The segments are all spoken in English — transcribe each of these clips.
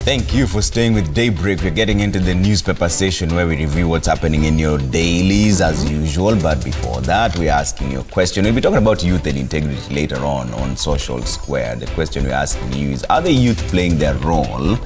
Thank you for staying with Daybreak. We're getting into the newspaper session where we review what's happening in your dailies as usual. But before that, we're asking you a question. We'll be talking about youth and integrity later on Social Square. The question we're asking you is, are the youth playing their role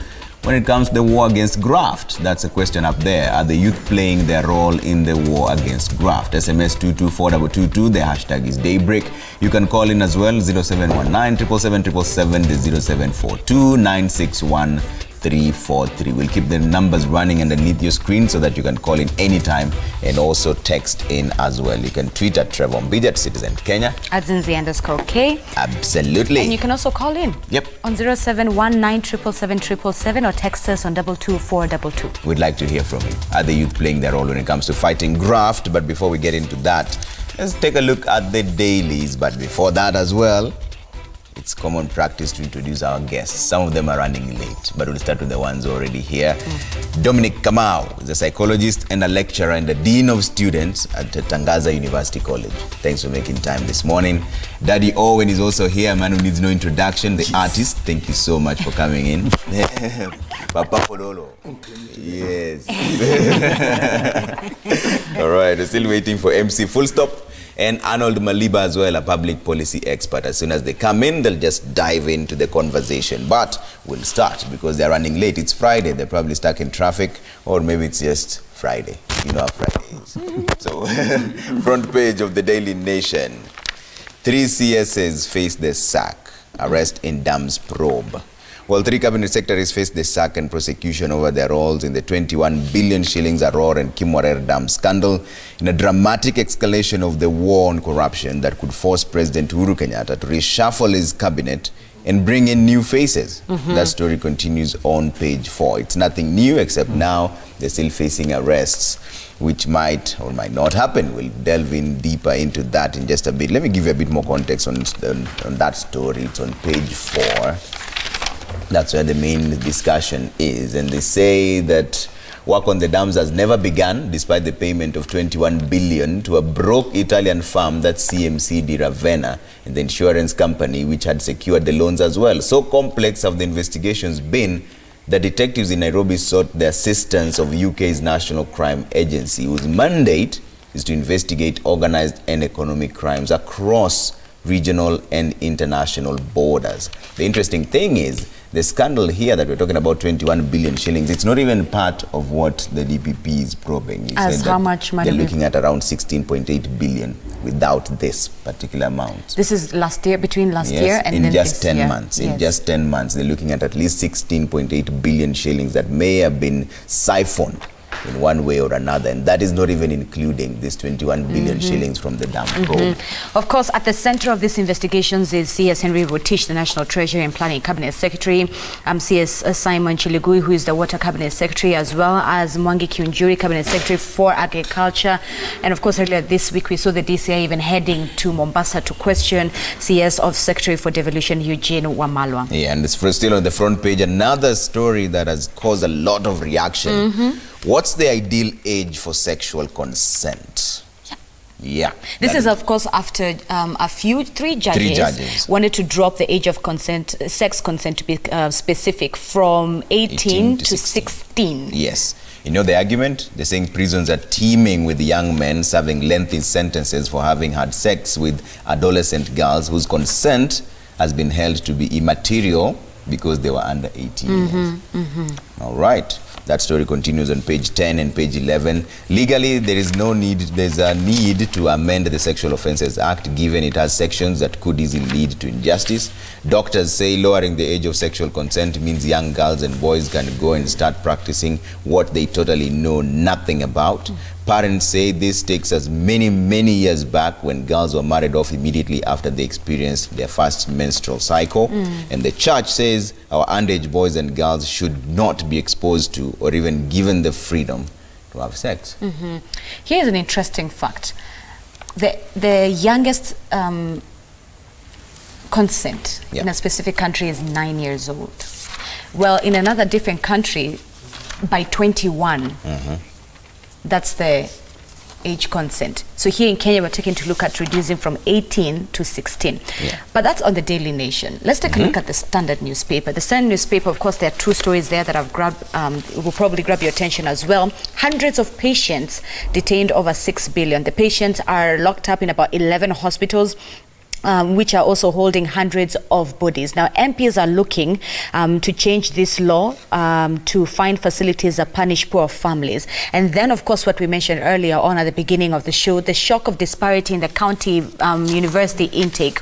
when it comes to the war against graft? That's a question up there. Are the youth playing their role in the war against graft? SMS 224222. The hashtag is Daybreak. You can call in as well, 0719 777 the 0742 961 343. We'll keep the numbers running underneath your screen so that you can call in anytime and also text in as well. You can tweet at Trevor Mbija at Citizen Kenya. At Zinzi_K. Absolutely. And you can also call in. Yep. On 0719 or text us on 22422. We'd like to hear from you. Are the youth playing their role when it comes to fighting graft? But before we get into that, let's take a look at the dailies. But before that as well, it's common practice to introduce our guests. Some of them are running late, but we'll start with the ones already here. Dominic Kamau is a psychologist and a lecturer and the Dean of Students at Tangaza University College. Thanks for making time this morning. Daddy Owen is also here, a man who needs no introduction, the artist. Thank you so much for coming in. Papa Pololo. Yes. All right, we're still waiting for MC Full Stop. And Arnold Maliba as well, a public policy expert. As soon as they come in, they'll just dive into the conversation. But we'll start because they're running late. It's Friday. They're probably stuck in traffic, or maybe it's just Friday. You know how Friday is. So, front page of the Daily Nation. 3 CSs face the sack. Arrest in dams probe. Well, 3 cabinet secretaries faced the sack and prosecution over their roles in the 21 billion shillings Aurora and Kimwarer Dam scandal in a dramatic escalation of the war on corruption that could force President Uhuru Kenyatta to reshuffle his cabinet and bring in new faces. That story continues on page 4. It's nothing new except now they're still facing arrests, which might or might not happen. We'll delve in deeper into that in just a bit. Let me give you a bit more context on that story. It's on page 4. That's where the main discussion is. And they say that work on the dams has never begun despite the payment of 21 billion to a broke Italian firm, that's CMC di Ravenna, and the insurance company which had secured the loans as well. So complex have the investigations been that detectives in Nairobi sought the assistance of UK's National Crime Agency, whose mandate is to investigate organized and economic crimes across regional and international borders. The interesting thing is, the scandal here that we're talking about, 21 billion shillings, it's not even part of what the DPP is probing. As how much money? They're looking at around 16.8 billion without this particular amount. This is last year, between last year and then just this 10 months. In just 10 months, they're looking at least 16.8 billion shillings that may have been siphoned in one way or another, and that is not even including this 21 billion shillings from the dam probe. Of course, at the center of these investigations is CS Henry Rotich, the National Treasury and Planning Cabinet Secretary, CS Simon Chiligui, who is the Water Cabinet Secretary, as well as Mwangi Kiunjuri, Cabinet Secretary for Agriculture. And of course, earlier this week, we saw the DCI even heading to Mombasa to question CS of Secretary for Devolution, Eugene Wamalwa. Yeah, and it's still on the front page, another story that has caused a lot of reaction. What's the ideal age for sexual consent? Yeah. This is, of course, after three judges wanted to drop the age of consent, sex consent to be specific, from 18 to 16. Yes. You know the argument? They're saying prisons are teeming with young men serving lengthy sentences for having had sex with adolescent girls whose consent has been held to be immaterial because they were under 18 years. All right. That story continues on page 10 and page 11. Legally, there's a need to amend the Sexual Offences Act, given it has sections that could easily lead to injustice. Doctors say lowering the age of sexual consent means young girls and boys can go and start practicing what they totally know nothing about. Parents say this takes us many years back when girls were married off immediately after they experienced their first menstrual cycle. And the church says our underage boys and girls should not be exposed to or even given the freedom to have sex. Here's an interesting fact. The youngest consent in a specific country is 9 years old. Well, in another different country, by 21, that's the age consent. So here in Kenya, we're taking to look at reducing from 18 to 16. Yeah. But that's on the Daily Nation. Let's take a look at the Standard newspaper. The Standard newspaper, of course, there are two stories there that I've grabbed, will probably grab your attention as well. Hundreds of patients detained, over 6 billion. The patients are locked up in about 11 hospitals, which are also holding hundreds of bodies. Now, MPs are looking to change this law to find facilities that punish poor families. And then, of course, what we mentioned earlier on at the beginning of the show, the shock of disparity in the county university intake.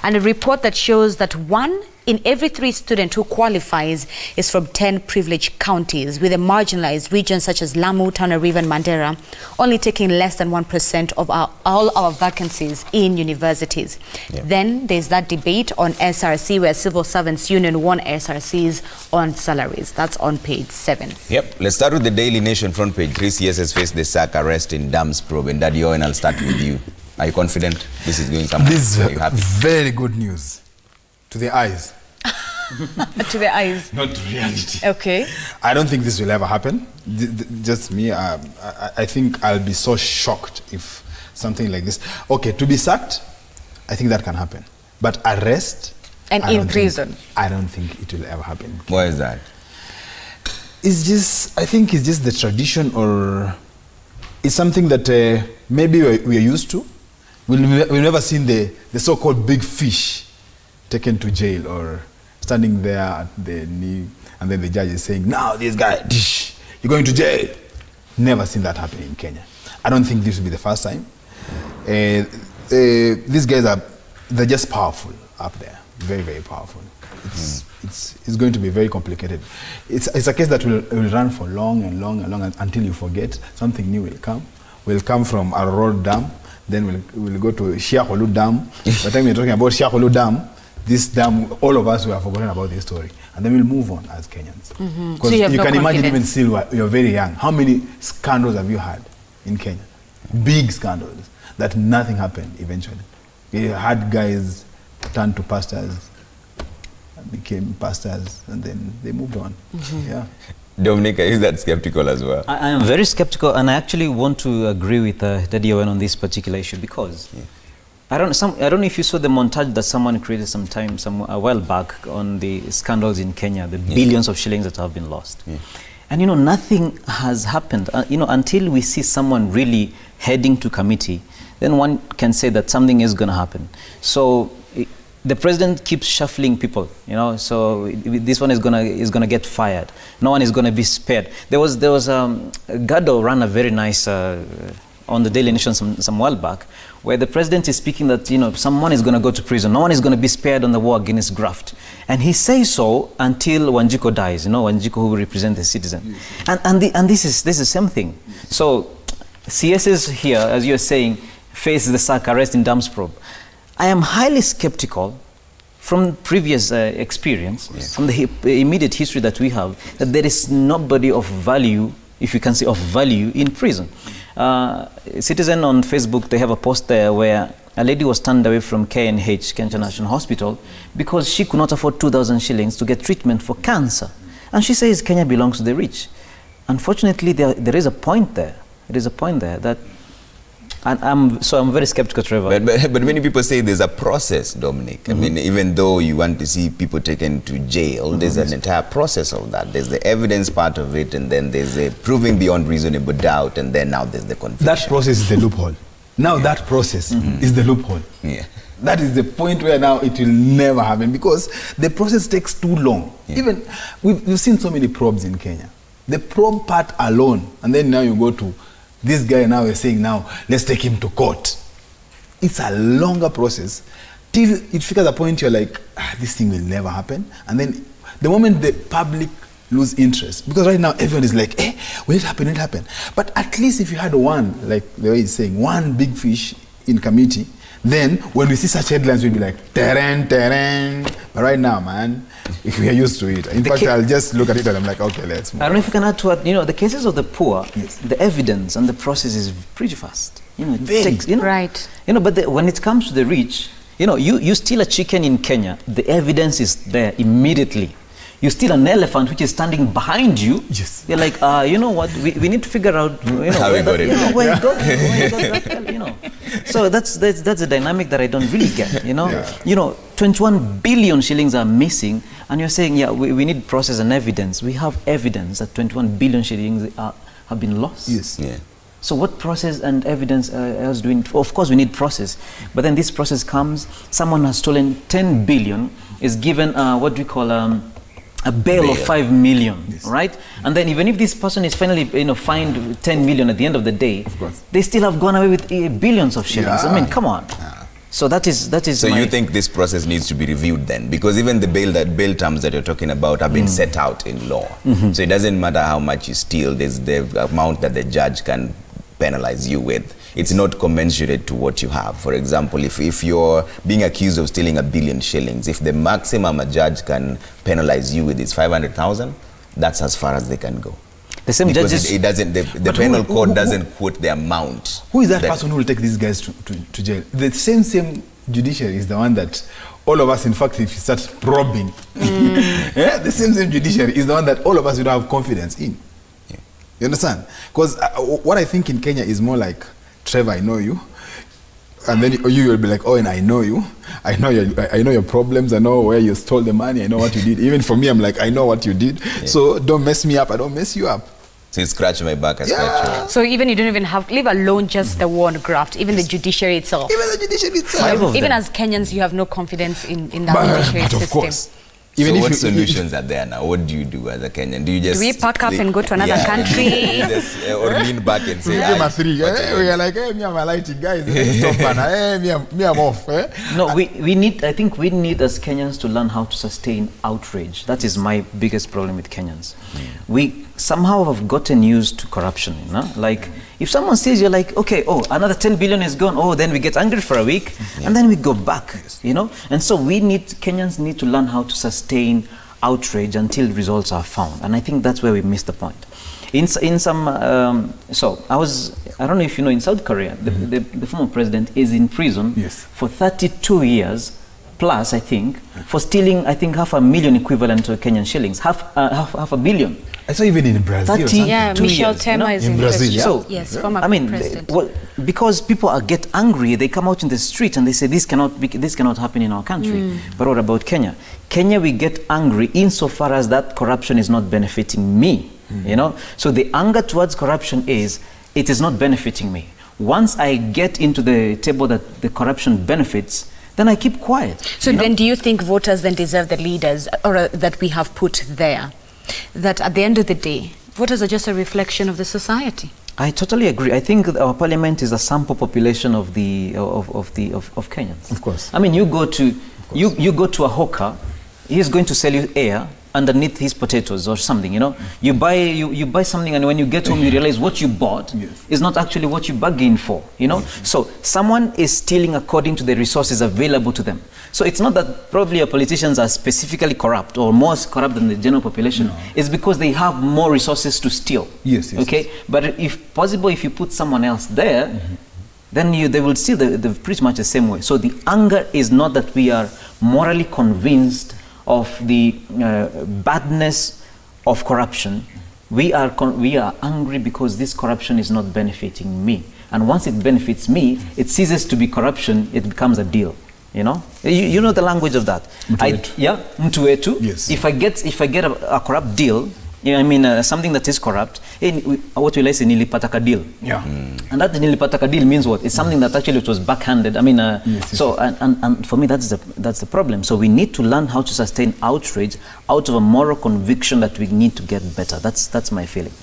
And a report that shows that 1 in every 3 students who qualifies is from 10 privileged counties, with a marginalized regions such as Lamu, Tana River and Mandera only taking less than 1% of all our vacancies in universities. Yeah. Then there's that debate on SRC, where Civil Servants Union won SRCs on salaries. That's on page 7. Yep. Let's start with the Daily Nation front page. 3 CS has faced the sack arrest in Dams probe. And Daddy Owen, I'll start with you. Are you confident this is going somewhere? This is very good news to the eyes. To the eyes. Not to reality. Okay. I don't think this will ever happen. Just me. I think I'll be so shocked if something like this. Okay, to be sacked, I think that can happen. But arrest and in prison, I don't think it will ever happen. Why is that? It's just, I think it's just the tradition, or it's something that maybe we are used to. We've never seen the so-called big fish taken to jail or standing there at the knee, and then the judge is saying, now this guy, you're going to jail. Never seen that happen in Kenya. I don't think this will be the first time. These guys they're just powerful up there, very, very powerful. It's going to be very complicated. It's a case that will run for long and long and long until you forget. Something new will come. Will come from a road dam, then we'll go to Shiakholu Dam. By the time we're talking about Shiakholu Dam, this dam, all of us, we have forgotten about this story. And then we'll move on as Kenyans. Because you can imagine, even still, you're very young. How many scandals have you had in Kenya? Big scandals that nothing happened eventually. You had guys turn to pastors, became pastors, and then they moved on. Yeah. Dominic, is that skeptical as well? I am very skeptical, and I actually want to agree with Daddy Owen on this particular issue, because I don't know if you saw the montage that someone created a while back on the scandals in Kenya, the billions of shillings that have been lost. And nothing has happened. Until we see someone really heading to committee, then one can say that something is going to happen. So the president keeps shuffling people, so this one is gonna get fired. No one is gonna be spared. There was Gado ran a very nice on the Daily Nation some while back, where the president is speaking that someone is gonna go to prison. No one is gonna be spared on the war against graft, and he says so until Wanjiko dies. Wanjiko, who will represent the citizen, and this is the same thing. So CSs here, as you're saying, face the sack arrest in Dams probe. I am highly skeptical from previous experience, from the immediate history that we have, that there is nobody of value, if you can say of value, in prison. Citizen on Facebook, they have a post there where a lady was turned away from KNH, Kenya National Hospital, because she could not afford 2,000 shillings to get treatment for cancer. And she says Kenya belongs to the rich. Unfortunately, there is a point there. There is a point there that, and I'm very skeptical, Trevor. But many people say there's a process, Dominic. I mean, even though you want to see people taken to jail, there's an entire process of that. There's the evidence part of it, and then there's the proving beyond reasonable doubt, and then now there's the conviction. That process is the loophole. Now that process is the loophole. That is the point where now it will never happen, because the process takes too long. Even we've seen so many probes in Kenya. The probe part alone, and then now you go to this guy now is saying, now let's take him to court. It's a longer process till it figures a point you're like, this thing will never happen. And then the moment the public lose interest, because right now everyone is like, will it happen, will it happen? But at least if you had one, like the way he's saying, one big fish in committee, then when we see such headlines, we'll be like, terrain, terrain. But right now, man, if we are used to it. In fact, I'll just look at it and I'm like, okay, let's move. I don't know if you can add to it, the cases of the poor, the evidence and the process is pretty fast. It takes, right. But when it comes to the rich, you steal a chicken in Kenya, the evidence is there immediately. You steal an elephant which is standing behind you. Yes. You're like, you know what? We need to figure out, you know, how we got it. where you got that, you know. So that's a dynamic that I don't really get. You know, you know, 21 billion shillings are missing, and you're saying, yeah, we need process and evidence. We have evidence that 21 billion shillings have been lost. Yes. Yeah. So what process and evidence else do we need? Of course, we need process. But then this process comes, someone has stolen 10 billion, is given what we call a bail of 5 million, right? And then even if this person is finally, you know, fined 10 million at the end of the day, they still have gone away with billions of shillings. I mean, come on. So that is. So you think this process needs to be reviewed then? Because even the bail terms that you're talking about have been set out in law. So it doesn't matter how much you steal, there's the amount that the judge can penalize you with. It's not commensurate to what you have. For example, if you're being accused of stealing 1 billion shillings, if the maximum a judge can penalize you with is 500,000, that's as far as they can go. The same because judges, it doesn't. The penal code doesn't quote the amount. Who is that person who will take these guys to jail? The same judiciary is the one that all of us, in fact, if you start probing, the same judiciary is the one that all of us would have confidence in. You understand? Because what I think in Kenya is more like, Trevor, I know you, and then you will be like, oh, and I know you, I know your problems, I know where you stole the money, I know what you did. Even for me, I'm like, I know what you did, so don't mess me up, I don't mess you up. So you scratch my back, I scratch you. So even you don't even have, leave alone just the war on graft, even the judiciary itself. Even the judiciary itself. Even as Kenyans, you have no confidence in that judiciary system. Of course. Even so what solutions are there now? What do you do as a Kenyan? Do you just... Do we pack up and go to another country? Or lean back and say... We are like, hey, me I'm a lighting guys. Hey, me I'm off. No, we need, I think we need as Kenyans to learn how to sustain outrage. That is my biggest problem with Kenyans. We somehow have gotten used to corruption, you know? Like, if someone says, you're like, okay, oh, another 10 billion is gone, oh, then we get angry for a week, and then we go back, you know? And so Kenyans need to learn how to sustain outrage until results are found. And I think that's where we missed the point. In some, so I don't know if you know, in South Korea, the former president is in prison for 32 years, plus, I think, for stealing, I think, 500,000 equivalent to Kenyan shillings, half a billion. I saw even in Brazil. 30, Michel Temer is in Brazil. So, yes, former president. Well, because people get angry, they come out in the street and they say this cannot happen in our country. But what about Kenya? Kenya, we get angry insofar as that corruption is not benefiting me. You know, so the anger towards corruption is it is not benefiting me. Once I get into the table that the corruption benefits, then I keep quiet. So then do you think voters then deserve the leaders or that we have put there? That at the end of the day, voters are just a reflection of the society. I totally agree. I think our parliament is a sample population of Kenyans. Of course. I mean, you go to a hawker, he's going to sell you air underneath his potatoes or something, you know. You buy something, and when you get home you realize what you bought is not actually what you bargained for, you know. So someone is stealing according to the resources available to them. So it's not that probably our politicians are specifically corrupt or more corrupt than the general population. No. It's because they have more resources to steal. Okay. But if possible, if you put someone else there, then they will steal pretty much the same way. So the anger is not that we are morally convinced of the badness of corruption. We are angry because this corruption is not benefiting me. And once it benefits me, it ceases to be corruption, it becomes a deal. You know? You know the language of that. Mtu wetu. Yes. If I get a corrupt deal, I mean something that is corrupt, what will I say, nilipataka deal. Yeah. And that nilipataka deal means what? It's something that actually it was backhanded. I mean, so and for me that's the problem. So we need to learn how to sustain outrage out of a moral conviction that we need to get better. That's my feeling.